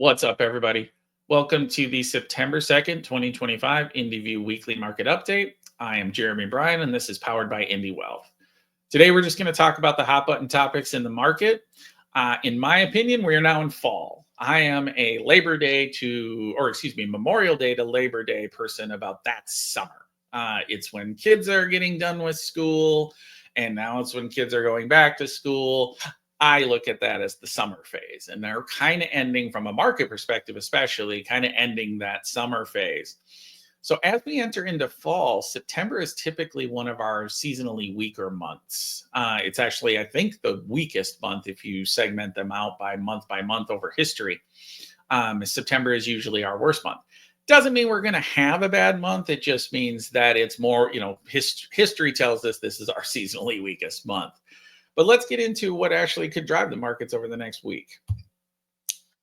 What's up, everybody? Welcome to the September 2nd, 2025 IndiView Weekly Market Update. I am Jeremy Bryan, and this is powered by Indy Wealth. Today, we're just going to talk about the hot button topics in the market. In my opinion, we are now in fall. I am a Memorial Day to Labor Day person about that summer. It's when kids are getting done with school, and now it's when kids are going back to school. I look at that as the summer phase, and they're kind of ending from a market perspective, especially kind of ending that summer phase. So as we enter into fall, September is typically one of our seasonally weaker months. It's actually, I think, the weakest month if you segment them out by month over history. September is usually our worst month. Doesn't mean we're going to have a bad month. It just means that it's more, history tells us this is our seasonally weakest month. But let's get into what actually could drive the markets over the next week.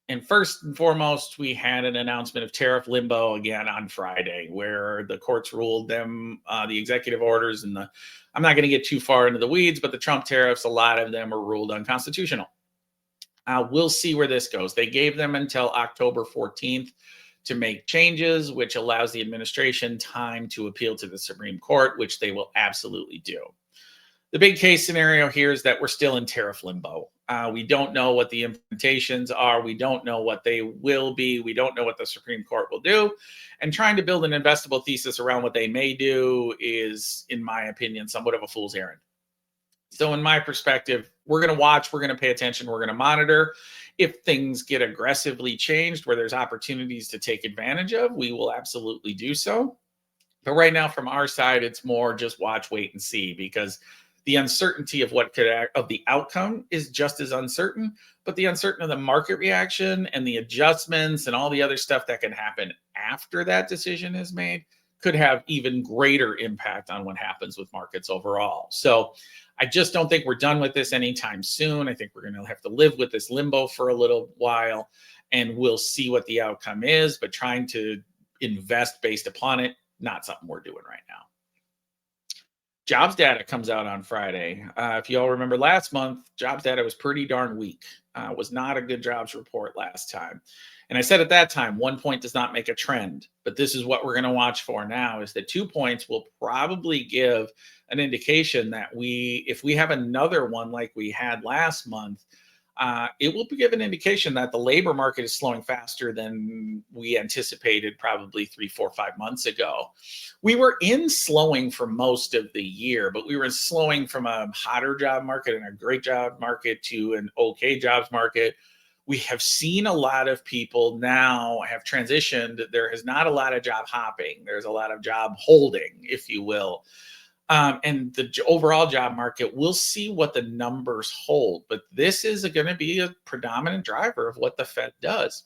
And first and foremost, we had an announcement of tariff limbo again on Friday, where the courts ruled them, the executive orders and I'm not going to get too far into the weeds, but the Trump tariffs, a lot of them were ruled unconstitutional. We'll see where this goes. They gave them until October 14th to make changes, which allows the administration time to appeal to the Supreme Court, which they will absolutely do. The big case scenario here is that we're still in tariff limbo. We don't know what the implementations are. We don't know what they will be. We don't know what the Supreme Court will do. And trying to build an investable thesis around what they may do is, in my opinion, somewhat of a fool's errand. So in my perspective, we're going to watch, we're going to pay attention, we're going to monitor. If things get aggressively changed where there's opportunities to take advantage of, we will absolutely do so. But right now, from our side, it's more just watch, wait, and see, because the uncertainty of the outcome is just as uncertain, but the uncertainty of the market reaction and the adjustments and all the other stuff that can happen after that decision is made could have even greater impact on what happens with markets overall. So I just don't think we're done with this anytime soon. I think we're going to have to live with this limbo for a little while, and we'll see what the outcome is, but trying to invest based upon it, not something we're doing right now. Jobs data comes out on Friday. If you all remember last month, jobs data was pretty darn weak. Was not a good jobs report last time. And I said at that time, 1 point does not make a trend. But this is what we're going to watch for now, is that 2 points will probably give an indication that if we have another one like we had last month, it will give an indication that the labor market is slowing faster than we anticipated probably 3, 4, 5 months ago. We were in slowing for most of the year, but we were slowing from a hotter job market and a great job market to an okay jobs market. We have seen a lot of people now have transitioned. There is not a lot of job hopping. There's a lot of job holding, if you will. And the overall job market, we'll see what the numbers hold, but this is going to be a predominant driver of what the Fed does.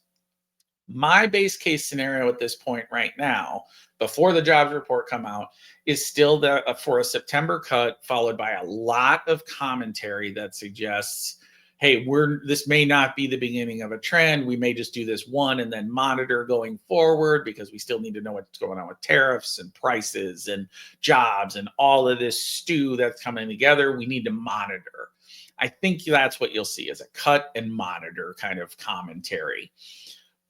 My base case scenario at this point right now, before the jobs report come out, is still for a September cut, followed by a lot of commentary that suggests, hey, this may not be the beginning of a trend. We may just do this one and then monitor going forward, because we still need to know what's going on with tariffs and prices and jobs and all of this stew that's coming together. We need to monitor. I think that's what you'll see, is a cut and monitor kind of commentary.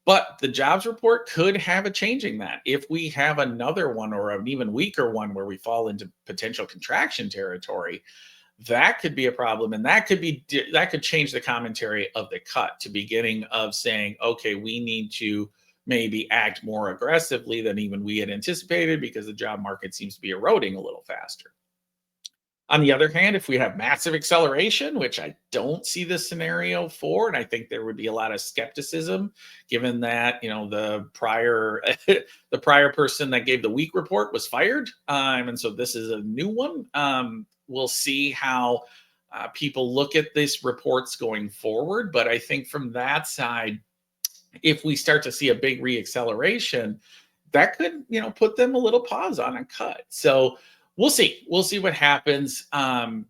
But the jobs report could have a changing that. If we have another one, or an even weaker one, where we fall into potential contraction territory, that could be a problem, and that could change the commentary of the cut to beginning of saying, okay, we need to maybe act more aggressively than even we had anticipated, because the job market seems to be eroding a little faster. On the other hand, if we have massive acceleration, which I don't see the scenario for, and I think there would be a lot of skepticism, given that the prior person that gave the weak report was fired, and so this is a new one. We'll see how people look at these reports going forward. But I think from that side, if we start to see a big reacceleration, that could, put them a little pause on a cut. So we'll see. We'll see what happens.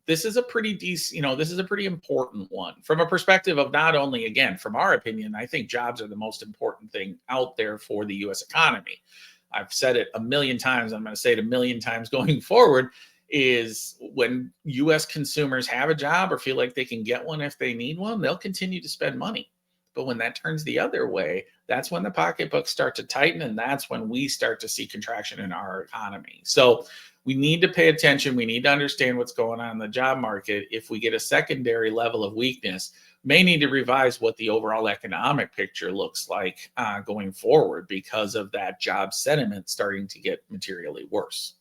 This is a pretty decent, this is a pretty important one from a perspective of not only, again, from our opinion, I think jobs are the most important thing out there for the U.S. economy. I've said it a million times. I'm going to say it a million times going forward. Is when U.S. consumers have a job or feel like they can get one if they need one, they'll continue to spend money. But when that turns the other way, that's when the pocketbooks start to tighten, and that's when we start to see contraction in our economy. So we need to pay attention. We need to understand what's going on in the job market. If we get a secondary level of weakness, may need to revise what the overall economic picture looks like going forward because of that job sentiment starting to get materially worse.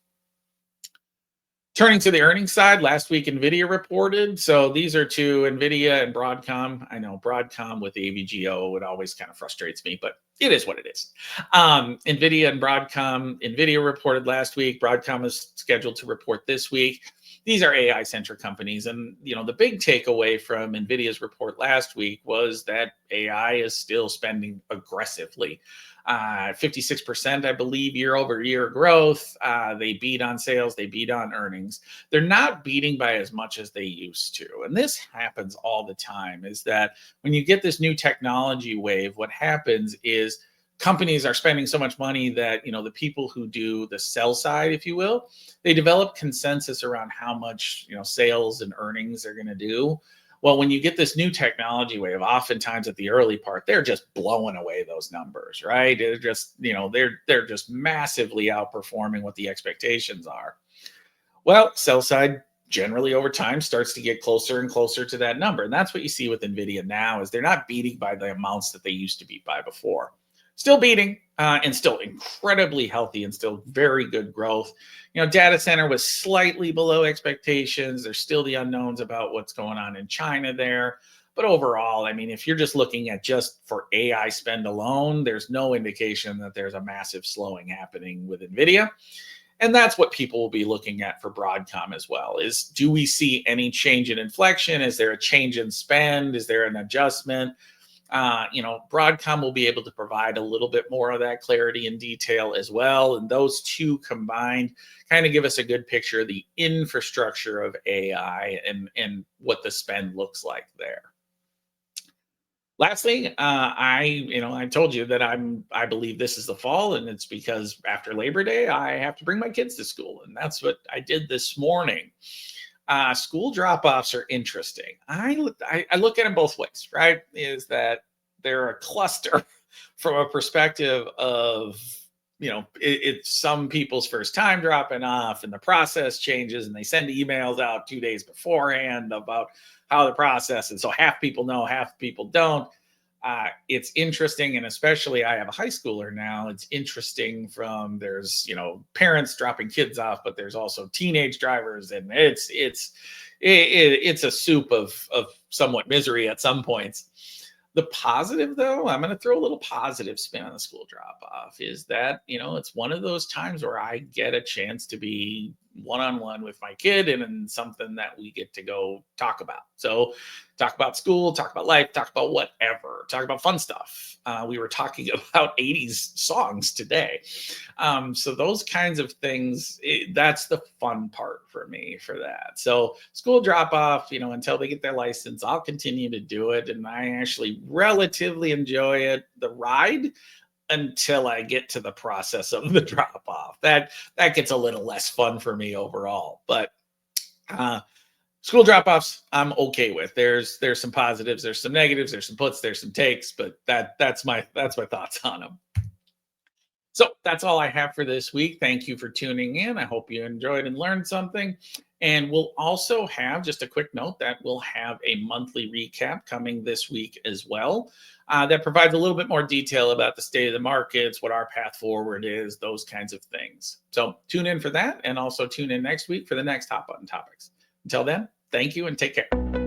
Turning to the earnings side, last week NVIDIA reported. So these are two, NVIDIA and Broadcom. I know Broadcom with AVGO, it always kind of frustrates me, but it is what it is. NVIDIA and Broadcom. NVIDIA reported last week. Broadcom is scheduled to report this week. These are AI-centric companies. And, the big takeaway from NVIDIA's report last week was that AI is still spending aggressively. 56%, I believe, year over year growth. They beat on sales. They beat on earnings. They're not beating by as much as they used to. And this happens all the time, is that when you get this new technology wave, what happens is companies are spending so much money that, the people who do the sell side, if you will, they develop consensus around how much, sales and earnings are going to do. Well, when you get this new technology wave, oftentimes at the early part, they're just blowing away those numbers, right? They're just, they're just massively outperforming what the expectations are. Well, sell side generally over time starts to get closer and closer to that number. And that's what you see with NVIDIA now, is they're not beating by the amounts that they used to beat by before. Still beating and still incredibly healthy and still very good growth. Data center was slightly below expectations. There's still the unknowns about what's going on in China there. But overall, if you're just looking at just for AI spend alone, there's no indication that there's a massive slowing happening with NVIDIA. And that's what people will be looking at for Broadcom as well, is do we see any change in inflection? Is there a change in spend? Is there an adjustment? Broadcom will be able to provide a little bit more of that clarity and detail as well. And those two combined kind of give us a good picture of the infrastructure of AI and what the spend looks like there. Lastly, I told you that I believe this is the fall, and it's because after Labor Day, I have to bring my kids to school. And that's what I did this morning. School drop-offs are interesting. I look at them both ways, right? Is that they're a cluster from a perspective of, it's some people's first time dropping off and the process changes and they send emails out 2 days beforehand about how the process is. So half people know, half people don't. It's interesting, and especially I have a high schooler now. It's interesting from there's parents dropping kids off, but there's also teenage drivers, and it's a soup of somewhat misery at some points. The positive, though, I'm going to throw a little positive spin on the school drop off, is that it's one of those times where I get a chance to be one-on-one with my kid and something that we get to go talk about. So talk about school, talk about life, talk about whatever, talk about fun stuff. We were talking about 80s songs today. So those kinds of things, that's the fun part for me for that. So school drop off, until they get their license, I'll continue to do it. And I actually relatively enjoy it, the ride, until I get to the process of the drop off. That gets a little less fun for me overall. But school drop offs, I'm okay with. There's some positives, there's some negatives, there's some puts, there's some takes, but that's my thoughts on them. So that's all I have for this week. Thank you for tuning in. I hope you enjoyed and learned something. And we'll also have, just a quick note, that we'll have a monthly recap coming this week as well. That provides a little bit more detail about the state of the markets, what our path forward is, those kinds of things. So tune in for that, and also tune in next week for the next Hot Button Topics. Until then, thank you and take care.